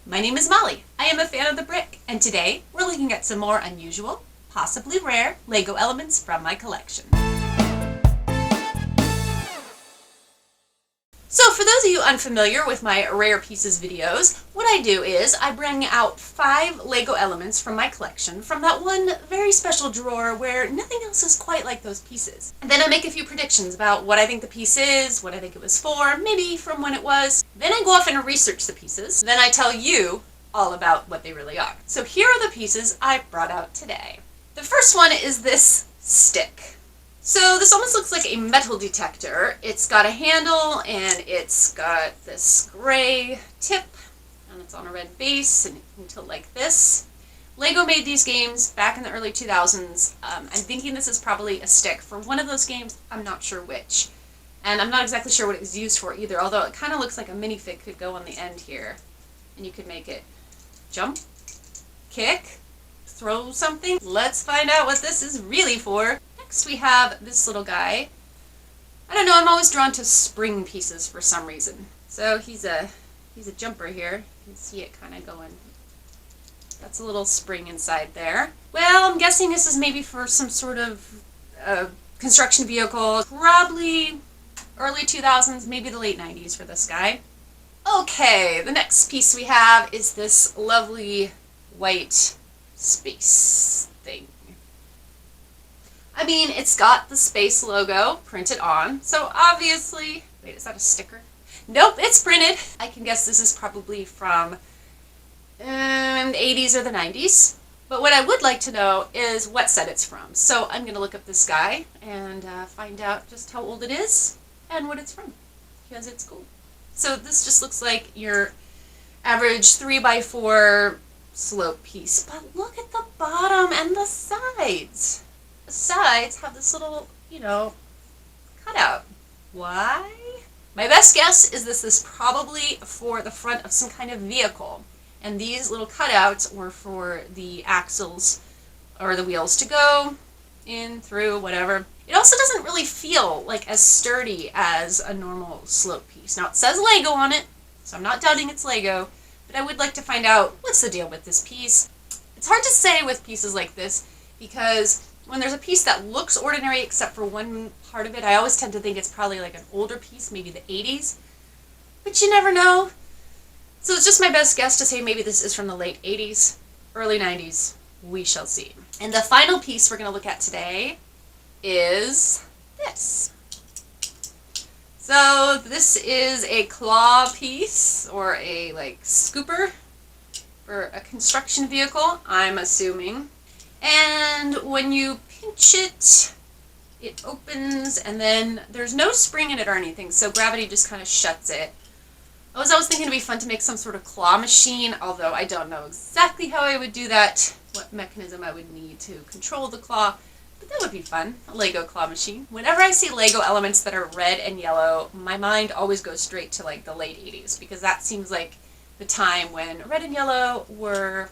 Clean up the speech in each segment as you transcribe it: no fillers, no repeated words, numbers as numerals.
My name is Molly. I am a fan of the brick, and today we're looking at some more unusual, possibly rare, Lego elements from my collection. So for those of you unfamiliar with my Rare Pieces videos, what I do is I bring out 5 Lego elements from my collection from that one very special drawer where nothing else is quite like those pieces. And then I make a few predictions about what I think the piece is, what I think it was for, maybe from when it was. Then I go off and research the pieces. Then I tell you all about what they really are. So here are the pieces I brought out today. The first one is this stick. So this almost looks like a metal detector. It's got a handle and it's got this gray tip and it's on a red base and you can tilt like this. Lego made these games back in the early 2000s. I'm thinking this is probably a stick for one of those games. I'm not sure which. And I'm not exactly sure what it was used for either, although it kind of looks like a minifig could go on the end here. And you could make it jump, kick, throw something. Let's find out what this is really for. Next we have this little guy. I don't know, I'm always drawn to spring pieces for some reason. So he's a jumper here. You can see it kind of going. That's a little spring inside there. Well, I'm guessing this is maybe for some sort of construction vehicle. Probably early 2000s, maybe the late 90s for this guy. Okay, the next piece we have is this lovely white space thing. I mean, it's got the space logo printed on, so obviously... Wait, is that a sticker? Nope, it's printed. I can guess this is probably from the 80s or the 90s. But what I would like to know is what set it's from. So I'm going to look up this guy and find out just how old it is and what it's from, because it's cool. So this just looks like your average 3x4 slope piece. But look at the bottom and the sides. The sides have this little, cutout. Why? My best guess is this is probably for the front of some kind of vehicle. And these little cutouts were for the axles or the wheels to go in, through, whatever. It also doesn't really feel like as sturdy as a normal slope piece. Now it says Lego on it, so I'm not doubting it's Lego, but I would like to find out what's the deal with this piece. It's hard to say with pieces like this because when there's a piece that looks ordinary except for one part of it, I always tend to think it's probably like an older piece, maybe the 80s. But you never know. So it's just my best guess to say maybe this is from the late 80s, early 90s. We shall see. And the final piece we're going to look at today is this. So this is a claw piece or a scooper for a construction vehicle, I'm assuming. And when you pinch it, it opens, and then there's no spring in it or anything, so gravity just kind of shuts it. I was always thinking it'd be fun to make some sort of claw machine, although I don't know exactly how I would do that, what mechanism I would need to control the claw, but that would be fun, a Lego claw machine. Whenever I see Lego elements that are red and yellow, my mind always goes straight to the late 80s, because that seems like the time when red and yellow were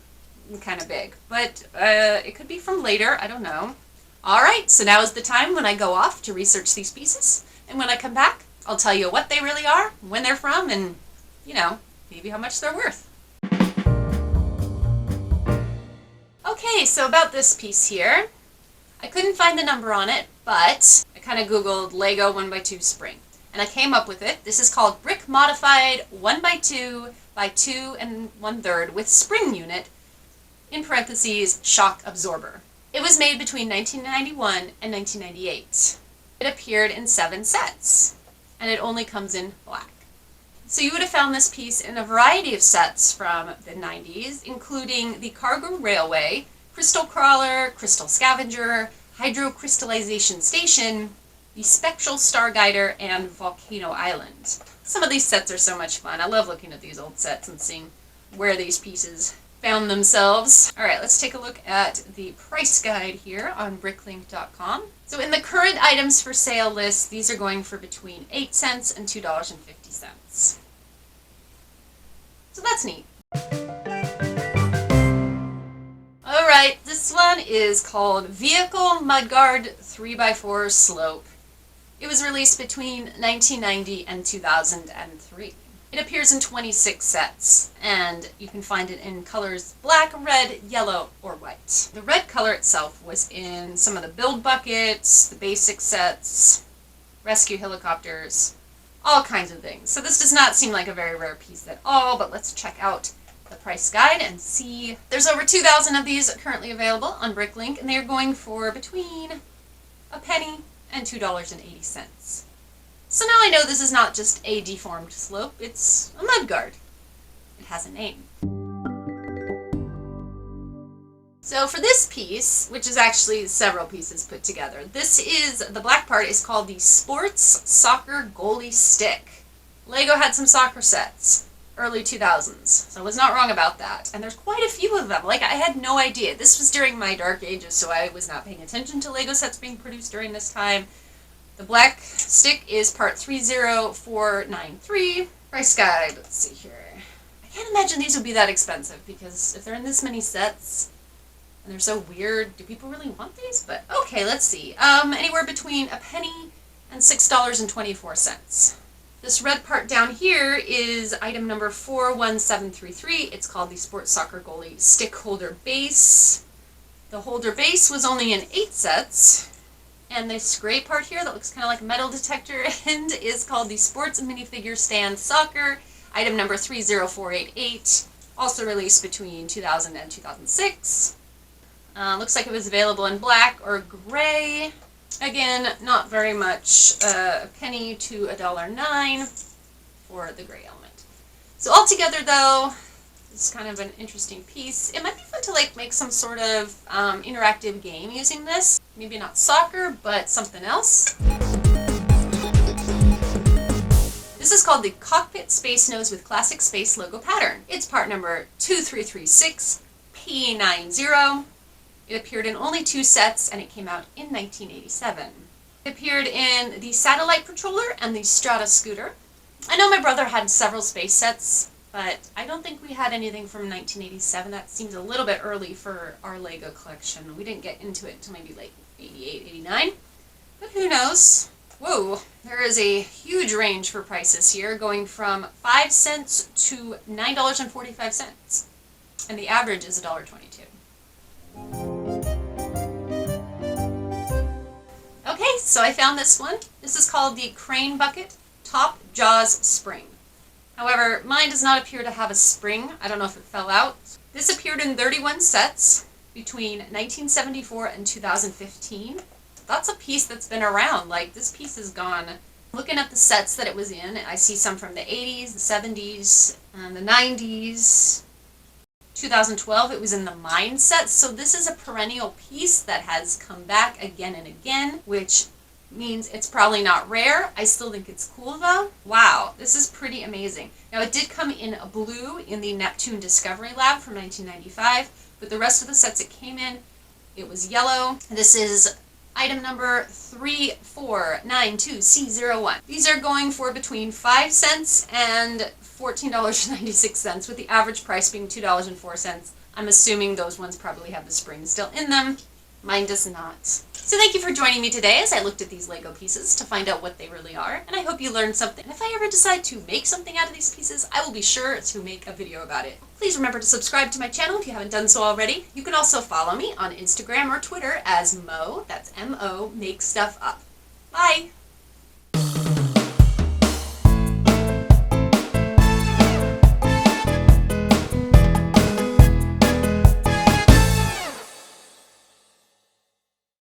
kind of big, but it could be from later, I don't know. Alright, so now is the time when I go off to research these pieces, and when I come back, I'll tell you what they really are, when they're from, and, maybe how much they're worth. Okay, so about this piece here, I couldn't find the number on it, but I kind of googled Lego 1x2 spring, and I came up with it. This is called Brick Modified 1x2 by 2 1/3 with spring unit, in parentheses, shock absorber. It was made between 1991 and 1998. It appeared in 7 sets, and it only comes in black. So you would have found this piece in a variety of sets from the 90s, including the Cargo Railway, Crystal Crawler, Crystal Scavenger, Hydrocrystallization Station, the Spectral Starguider, and Volcano Island. Some of these sets are so much fun. I love looking at these old sets and seeing where these pieces found themselves. Alright, let's take a look at the price guide here on bricklink.com. So in the current items for sale list, these are going for between 8 cents and $2.50. So that's neat. Alright, this one is called Vehicle Mudguard 3x4 Slope. It was released between 1990 and 2003. It appears in 26 sets, and you can find it in colors black, red, yellow, or white. The red color itself was in some of the build buckets, the basic sets, rescue helicopters, all kinds of things. So this does not seem like a very rare piece at all, but let's check out the price guide and see. There's over 2,000 of these currently available on Bricklink, and they're going for between a penny and $2.80. So now I know this is not just a deformed slope, it's a Mudguard. It has a name. So for this piece, which is actually several pieces put together, the black part is called the Sports Soccer Goalie Stick. Lego had some soccer sets, early 2000s, so I was not wrong about that. And there's quite a few of them. Like, I had no idea. This was during my dark ages, so I was not paying attention to Lego sets being produced during this time. The black stick is part 30493. Price guide, let's see here. I can't imagine these would be that expensive, because if they're in this many sets, and they're so weird, do people really want these? But okay, let's see. Anywhere between a penny and $6.24. This red part down here is item number 41733. It's called the Sports Soccer Goalie Stick Holder Base. The holder base was only in 8 sets. And this gray part here that looks kind of like a metal detector end is called the Sports Minifigure Stand Soccer, item number 30488, also released between 2000 and 2006. Looks like it was available in black or gray. Again, not very much, a penny to $1.09 for the gray element. So altogether though, it's kind of an interesting piece. It might be fun to like make some sort of interactive game using this. Maybe not soccer, but something else. This is called the Cockpit Space Nose with Classic Space Logo Pattern. It's part number 2336P90. It appeared in only 2 sets, and it came out in 1987. It appeared in the Satellite Patroller and the Strata Scooter. I know my brother had several space sets, but I don't think we had anything from 1987. That seems a little bit early for our Lego collection. We didn't get into it until maybe like 88, 89. But who knows? Whoa, there is a huge range for prices here, going from 5 cents to $9.45. And the average is $1.22. Okay, so I found this one. This is called the Crane Bucket Top Jaws Spring. However, mine does not appear to have a spring. I don't know if it fell out. This appeared in 31 sets between 1974 and 2015. That's a piece that's been around. Like, this piece is gone. Looking at the sets that it was in, I see some from the 80s, the 70s, and the 90s. 2012, it was in the Mine set, so this is a perennial piece that has come back again and again, which means it's probably not rare. I still think it's cool though. Wow, this is pretty amazing. Now it did come in a blue in the Neptune Discovery Lab from 1995, but the rest of the sets it came in, it was yellow. This is item number 3492C01. These are going for between 5 cents and $14.96, with the average price being $2.04. I'm assuming those ones probably have the spring still in them. Mine does not. So thank you for joining me today as I looked at these Lego pieces to find out what they really are, and I hope you learned something. And if I ever decide to make something out of these pieces, I will be sure to make a video about it. Please remember to subscribe to my channel if you haven't done so already. You can also follow me on Instagram or Twitter as Mo, that's M-O, Make Stuff Up. Bye!